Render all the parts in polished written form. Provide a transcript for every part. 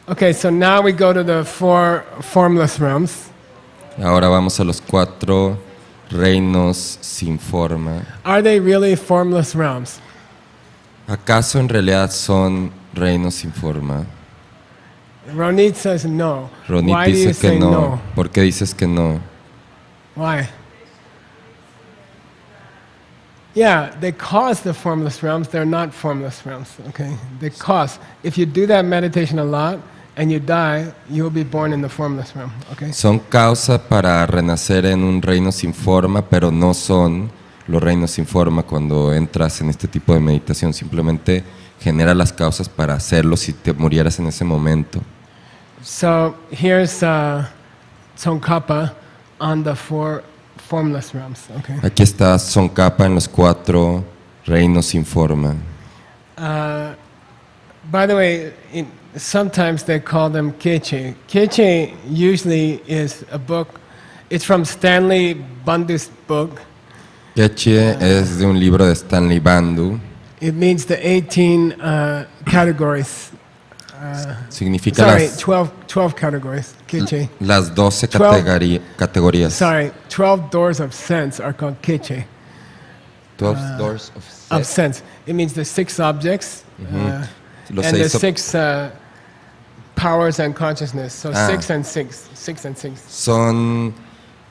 Okay, so now we go to the 4 formless realms. Ahora vamos a los 4 reinos sin forma. Are they really formless realms? ¿Acaso en realidad son reinos sin forma? Ronit says no. Ronit Why do you dice que say no. no? ¿Por qué dices que no? Why? Yeah, they cause the formless realms. They're not formless realms. Okay, they cause. If you do that meditation a lot and you die, you will be born in the formless realm. Okay. Son causa para renacer en un reino sin forma, pero no son los reinos sin forma cuando entras en este tipo de meditación. Simplemente genera las causas para hacerlo si te murieras en ese momento. So here's Tsongkhapa on the 4 formless realms. Okay. Aquí está Tsongkhapa en los 4 reinos sin forma. By the way, sometimes they call them Geshe. Geshe usually is a book. It's from Stanley Bandhu's book. Geshe es de un libro de Stanley Bandhu. It means the 18 categories. Significa Sorry, 12 categories. Geshe. las 12 categorías. Sorry, 12 doors of sense are called Geshe. 12 doors Of sense. It means the 6 objects Los and the 6 6 powers and consciousness. So Ah. 6 and 6. 6 and 6. son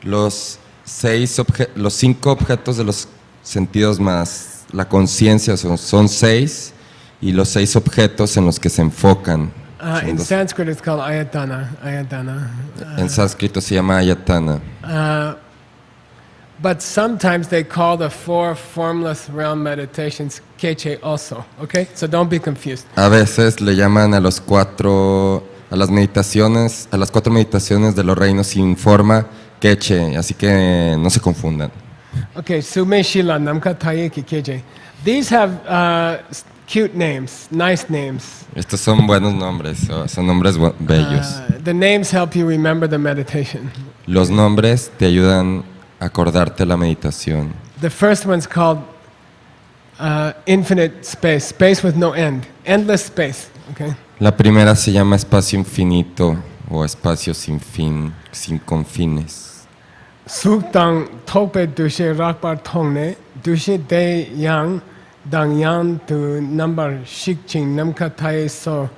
los 5 objetos de los sentidos más la conciencia, son 6 y los 6 objetos en los que se enfocan. Son In 2. Sanskrit, it's called ayatana. En sánscrito se llama ayatana. But sometimes they call the 4 formless realm meditations Geshe also. Okay, so don't be confused. A veces le llaman a las 4 meditaciones de los reinos sin forma Geshe, así que no se confundan. Okay, Sume Shila Namka Tayeki Geshe. These have cute names, nice names. Estos son buenos nombres, son nombres bellos. The names help you remember the meditation. Los nombres te ayudan a acordarte la meditación. The first one's called infinite space, space with no end, endless space. Okay. La primera se llama espacio infinito o espacio sin fin, sin confines. Suktang Tokpe Dushe Rakbar Tongne, Dushe De Yang, Dang Yang to number Shikching Namka Tai So,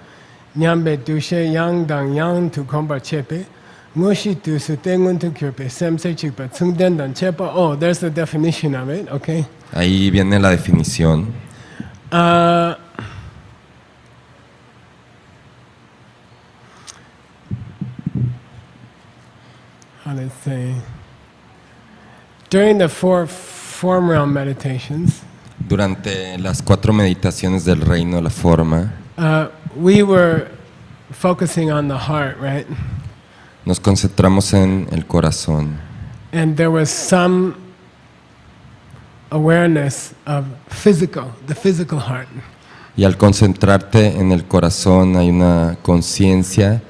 Nyambe Dushe Yang Dang Yang to Kombar Chepe, Mushi to Sutengun to Kyope, Semse Chikpa, Tsungden Dan Chepa. Oh, there's the definition of it, okay. Ahí viene la definición. How to say? During the 4 form realm meditations, Durante las 4 meditaciones del reino de la forma, we were focusing on the heart, right? nos concentramos en el corazón. And there was some awareness of the physical heart. Y al concentrarte en el corazón hay una conciencia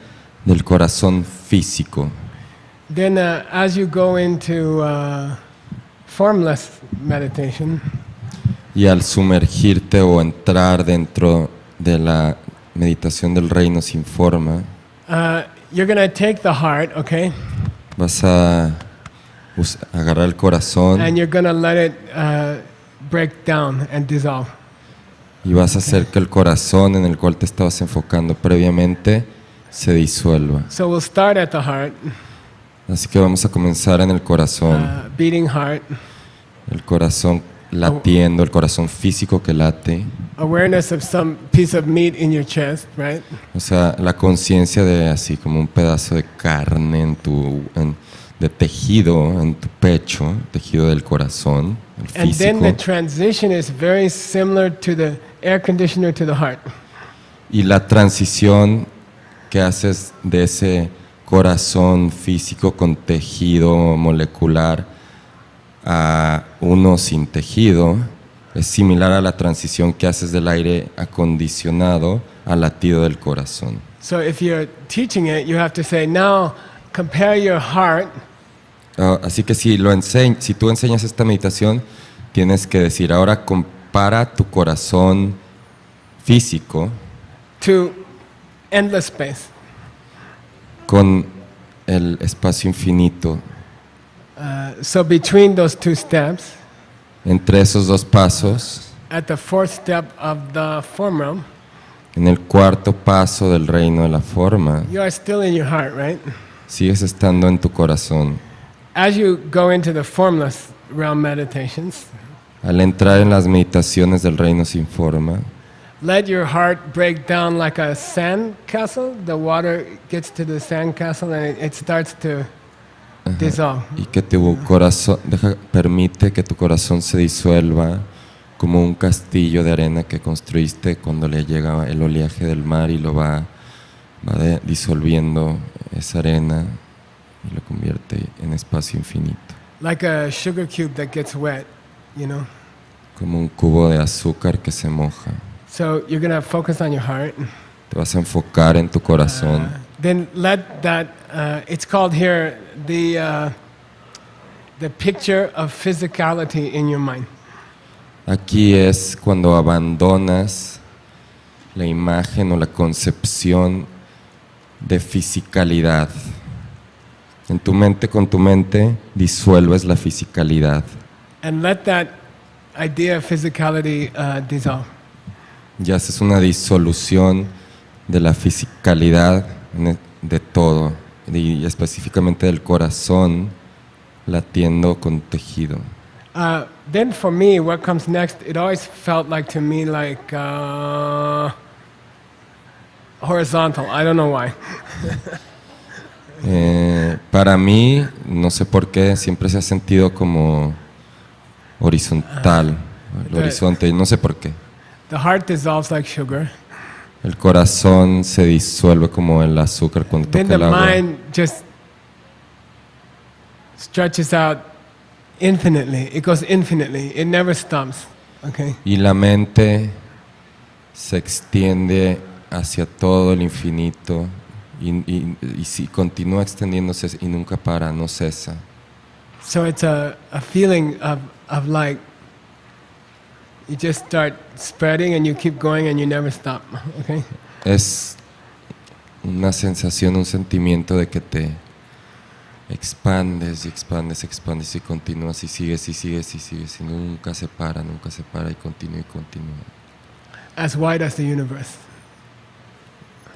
del corazón físico. Then as you go into formless meditation, Y al sumergirte o entrar dentro de la meditación del reino sin forma, you're going to take the heart, okay? vas a agarrar el corazón And you're going to let it break down and dissolve. y vas a hacer que el corazón en el cual te estabas enfocando previamente se disuelva. So we'll start at the heart, Así que vamos a comenzar en el corazón, beating heart, el corazón latiendo, el corazón físico que late, awareness of some piece of meat in your chest, right? o sea, la conciencia de así como un pedazo de carne de tejido en tu pecho, tejido del corazón, el And then the físico. transition is very similar to the air conditioner to the heart. Y la transición que haces de ese corazón físico con tejido molecular a uno sin tejido es similar a la transición que haces del aire acondicionado al latido del corazón. So if you're teaching it, you have to say, now compare your heart Así que si tú enseñas esta meditación, tienes que decir, ahora compara tu corazón físico to endless space. con el espacio infinito. So between those two steps, Entre esos dos pasos, at the fourth step of the form realm, en el cuarto paso del reino de la forma, you are still in your heart, right? sigues estando en tu corazón. As you go into the formless realm meditations, Al entrar en las meditaciones del reino sin forma, let your heart break down like a sand castle. The water gets to the sand castle and it starts to dissolve. y que tu corazón permite que tu corazón se disuelva como un castillo de arena que construiste cuando le llega el oleaje del mar y lo va disolviendo esa arena y lo convierte en espacio infinito. Like a sugar cube that gets wet, you know. Como un cubo de azúcar que se moja. So you're going to focus on your heart. Te vas a enfocar en tu corazón. Then let that, it's called here the picture of physicality in your mind. Aquí es cuando abandonas la imagen o la concepción de fisicalidad. En tu mente, con tu mente, disuelves la fisicalidad. And let that idea of physicality dissolve. Y haces una disolución de la fisicalidad de todo, y específicamente del corazón latiendo con tejido. Then for me, what comes next, it always felt like to me like horizontal. I don't know why. Para mí, no sé por qué, siempre se ha sentido como horizontal, el horizonte, y no sé por qué. The heart dissolves like sugar. El corazón se disuelve como el azúcar cuando Then toca the el agua. mind just stretches out infinitely. It goes infinitely. It never stops. Okay. Y la mente se extiende hacia todo el infinito y si continúa extendiéndose y nunca para, no cesa. So it's a feeling of like you just start spreading and you keep going and you never stop. Okay. Es una sensación, un sentimiento de que te expandes y expandes, expandes y continúas y sigues y sigues y sigues y nunca se para y continúa y continúa. As wide as the universe.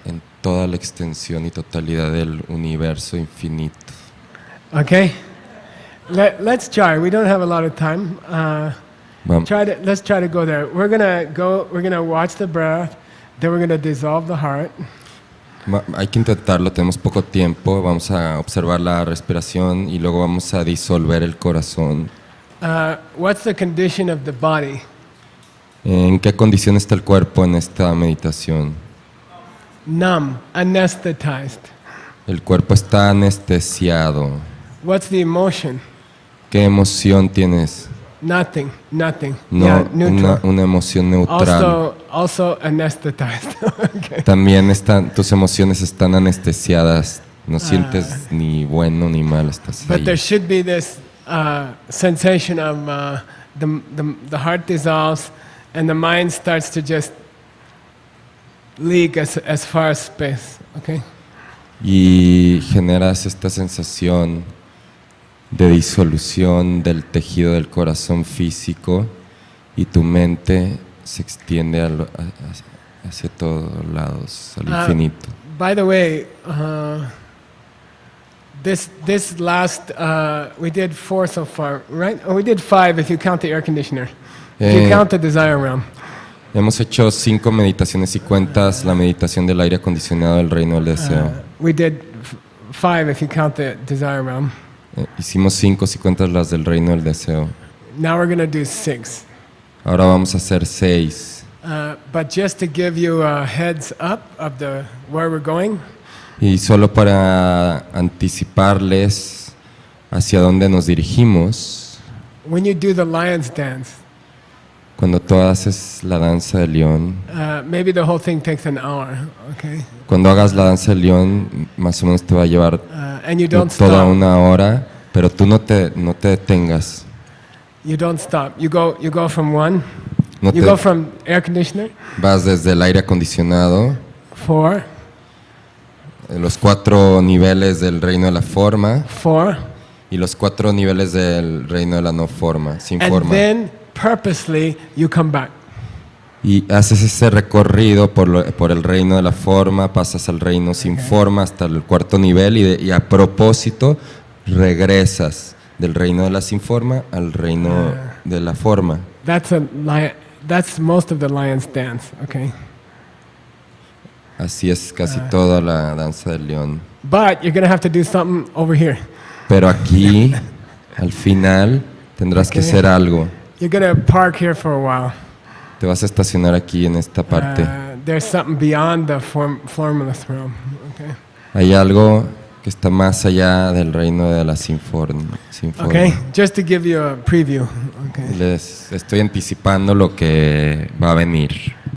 En toda la extensión y totalidad del universo infinito. Okay. Let's try. We don't have a lot of time. Let's try to go there. We're gonna watch the breath, then we're gonna dissolve the heart. Hay que intentarlo, tenemos poco tiempo, vamos a observar la respiración y luego vamos a disolver el corazón. What's the condition of the body? ¿En qué condición está el cuerpo en esta meditación? Numb, anesthetized. El cuerpo está anestesiado. What's the emotion? ¿Qué emoción tienes? Nothing. No, Yeah, neutral. una emoción neutral. Also anesthetized. Okay. También tus emociones están anestesiadas. No sientes ni bueno ni mal, estás But there ahí. should be this sensation of the heart dissolves and the mind starts to just leak as far as space. Okay. Y generas esta sensación de disolución del tejido del corazón físico y tu mente se extiende hacia todos lados, al infinito. By the way, this last we did 4 so far, right? Oh, we did 5 if you count the air conditioner. If you count the desire realm. Hemos hecho 5 meditaciones y cuentas la meditación del aire acondicionado del reino del deseo. We did 5 if you count the desire realm. Hicimos 5 si cuentas las del reino del deseo. Now we're going to do 6. Ahora vamos a hacer 6. But just to give you a heads up of where we're going. Y solo para anticiparles hacia dónde nos dirigimos. When you do the lion's dance, Cuando tú haces la danza del león, maybe the whole thing takes an hour, okay? cuando hagas la danza del león, más o menos te va a llevar And you don't toda stop. una hora, pero tú no te detengas. You don't stop. You go from 1. No You go from air conditioner, vas desde el aire acondicionado, 4, los 4 niveles del reino de la forma 4. y los 4 niveles del reino de la no forma, sin And forma. then purposely you come back. Y haces ese recorrido por el reino de la forma, pasas al reino sin forma hasta el 4.º nivel y a propósito regresas del reino de la sin forma al reino de la forma. That's most of the lion's dance, okay? Así es casi toda la danza del león. But you're going to have to do something over here. Pero aquí, al final, tendrás que hacer algo. You're going to park here for a while. Te vas a estacionar aquí en esta parte. There's something beyond the formless realm, okay? Hay algo que está más allá del reino de la sin forma. Okay, just to give you a preview, okay? Les estoy anticipando lo que va a venir.